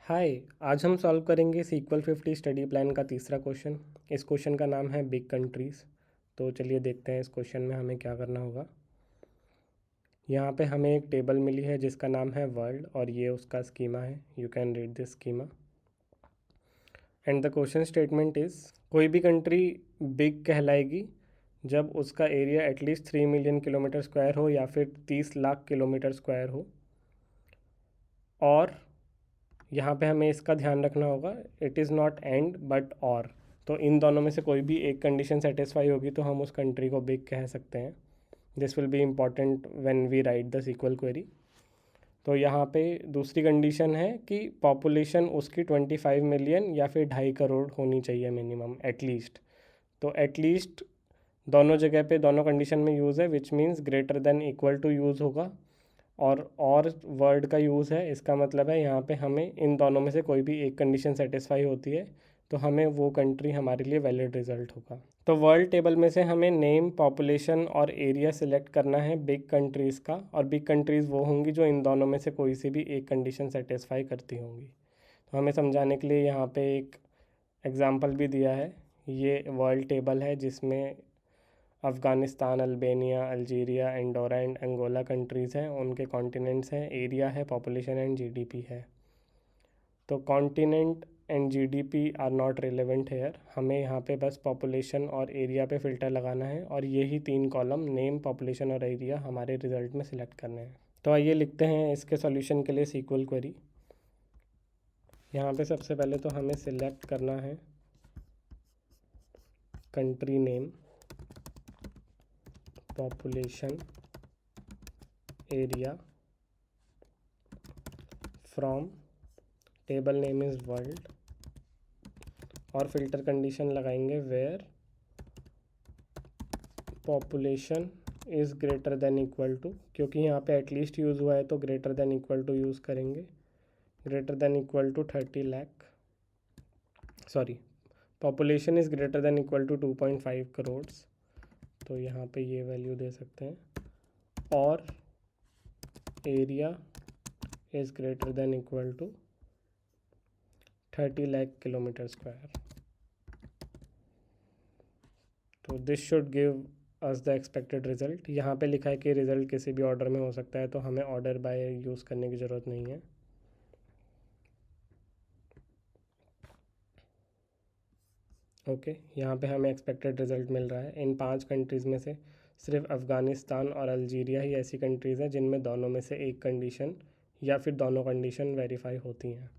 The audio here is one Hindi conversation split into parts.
हाय। आज हम सॉल्व करेंगे सीक्वल 50 स्टडी प्लान का तीसरा क्वेश्चन। इस क्वेश्चन का नाम है बिग कंट्रीज़। तो चलिए देखते हैं इस क्वेश्चन में हमें क्या करना होगा। यहाँ पे हमें एक टेबल मिली है जिसका नाम है वर्ल्ड और ये उसका स्कीमा है। You can read this schema and the question statement is कोई भी कंट्री बिग कहलाएगी जब उसका area at least 3 million kilometre square हो या फिर 30 लाख किलोमीटर स्क्वायर हो। और यहाँ पे हमें इसका ध्यान रखना होगा, it is not and but और। तो इन दोनों में से कोई भी एक कंडीशन सेटिस्फाई होगी तो हम उस कंट्री को बिग कह सकते हैं। This will be important when we write the SQL query. तो यहाँ पे दूसरी कंडीशन है कि पॉपुलेशन उसकी 25 मिलियन या फिर 2.5 करोड़ होनी चाहिए मिनिमम एटलीस्ट। तो एटलीस्ट दोनों जगह पे दोनों कंडीशन में यूज़ है, which means greater than equal to use होगा। और वर्ड का यूज़ है, इसका मतलब है यहाँ पे हमें इन दोनों में से कोई भी एक कंडीशन सेटिस्फाई होती है तो हमें वो कंट्री हमारे लिए वैलिड रिजल्ट होगा। तो वर्ल्ड टेबल में से हमें नेम, पॉपुलेशन और एरिया सिलेक्ट करना है बिग कंट्रीज़ का, और बिग कंट्रीज़ वो होंगी जो इन दोनों में से कोई सी भी एक कंडीशन सेटिस्फाई करती होंगी। तो हमें समझाने के लिए यहाँ पे एक एग्ज़ाम्पल भी दिया है। ये वर्ल्ड टेबल है जिसमें Afghanistan, Albania, Algeria, Andorra and Angola countries हैं, उनके कॉन्टिनेंट्स हैं, एरिया है, पॉपुलेशन एंड जीडीपी है। तो continent and GDP are not relevant here, हमें यहाँ पे बस पॉपुलेशन और एरिया पे फ़िल्टर लगाना है और यही 3 कॉलम नेम, पॉपुलेशन और एरिया हमारे रिज़ल्ट में सिलेक्ट करने हैं। तो आइए लिखते हैं इसके सॉल्यूशन के लिए सीक्वल क्वेरी। यहाँ पे सबसे पहले तो हमें सिलेक्ट करना है country name, population, area from table name is world, और फिल्टर कंडीशन लगाएंगे where population is greater than equal to, क्योंकि यहाँ पे एटलीस्ट यूज़ हुआ है तो greater than equal to use करेंगे। Greater than equal to 30 lakh, sorry, population is greater than equal to 2.5 crore, तो यहाँ पे ये वैल्यू दे सकते हैं। और area is greater than equal to 30 lakh kilometre square. तो this should give us the expected result. यहाँ पे लिखा है कि रिज़ल्ट किसी भी ऑर्डर में हो सकता है, तो हमें ऑर्डर बाय यूज़ करने की ज़रूरत नहीं है। ओके, यहाँ पे हमें एक्सपेक्टेड रिज़ल्ट मिल रहा है। इन 5 कंट्रीज़ में से सिर्फ अफ़गानिस्तान और अल्जीरिया ही ऐसी कंट्रीज़ हैं जिनमें दोनों में से एक कंडीशन या फिर दोनों कंडीशन वेरीफाई होती हैं।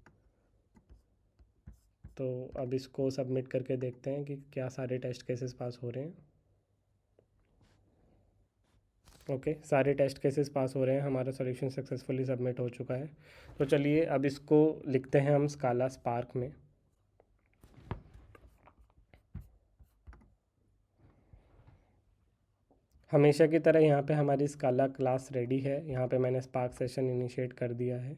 तो अब इसको सबमिट करके देखते हैं कि क्या सारे टेस्ट केसेस पास हो रहे हैं। ओके, सारे टेस्ट केसेस पास हो रहे हैं, हमारा सॉल्यूशन सक्सेसफुली सबमिट हो चुका है। तो चलिए अब इसको लिखते हैं हम स्काला स्पार्क में। हमेशा की तरह यहाँ पे हमारी स्काला क्लास रेडी है। यहाँ पे मैंने स्पार्क सेशन इनिशिएट कर दिया है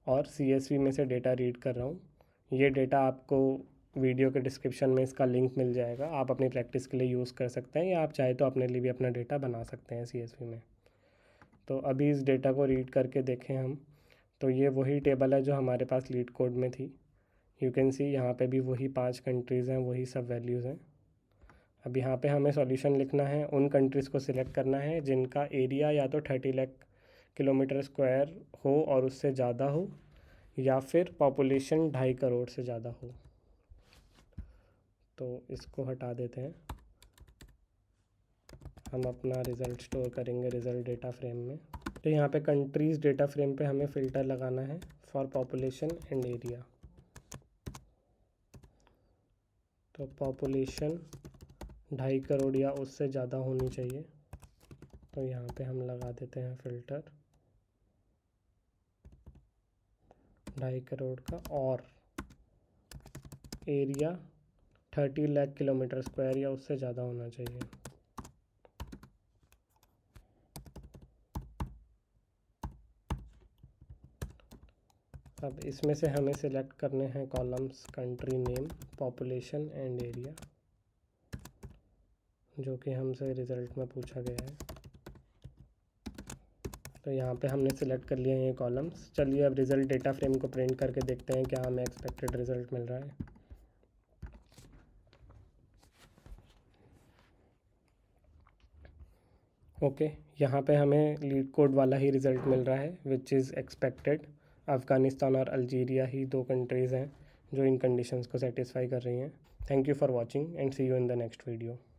और CSV में से डेटा रीड कर रहा हूँ। ये डेटा आपको वीडियो के डिस्क्रिप्शन में इसका लिंक मिल जाएगा, आप अपनी प्रैक्टिस के लिए यूज़ कर सकते हैं या आप चाहे तो अपने लिए भी अपना डेटा बना सकते हैं CSV में। तो अभी इस डेटा को रीड करके देखें हम, तो ये वही टेबल है जो हमारे पास लीड कोड में थी। यू कैन सी यहाँ पे भी वही 5 कंट्रीज़ हैं, वही सब वैल्यूज़ हैं। अब यहाँ पे हमें सॉल्यूशन लिखना है, उन कंट्रीज़ को सिलेक्ट करना है जिनका एरिया या तो 30 लाख किलोमीटर स्क्वायर हो और उससे ज़्यादा हो, या फिर पॉपुलेशन 2.5 करोड़ से ज़्यादा हो। तो इसको हटा देते हैं, हम अपना रिज़ल्ट स्टोर करेंगे रिज़ल्ट डेटा फ्रेम में। तो यहाँ पे कंट्रीज़ डेटा फ्रेम पे हमें फ़िल्टर लगाना है फॉर पॉपुलेशन एंड एरिया। तो पॉपुलेशन 2.5 करोड़ या उससे ज़्यादा होनी चाहिए, तो यहाँ पे हम लगा देते हैं फ़िल्टर 2.5 करोड़ का, और एरिया 30 लाख किलोमीटर स्क्वायर या उससे ज़्यादा होना चाहिए। अब इसमें से हमें सिलेक्ट करने हैं columns country name, population and area, जो कि हमसे रिज़ल्ट में पूछा गया है। तो यहाँ पे हमने सिलेक्ट कर लिया ये कॉलम्स। चलिए अब रिज़ल्ट डेटा फ्रेम को प्रिंट करके देखते हैं क्या हमें एक्सपेक्टेड रिज़ल्ट मिल रहा है। ओके, यहाँ पे हमें लीड कोड वाला ही रिज़ल्ट मिल रहा है विच इज़ एक्सपेक्टेड। अफ़गानिस्तान और अल्जीरिया ही 2 कंट्रीज़ हैं जो इन कंडीशंस को सेटिस्फाई कर रही हैं। Thank you for watching and see you in the next video.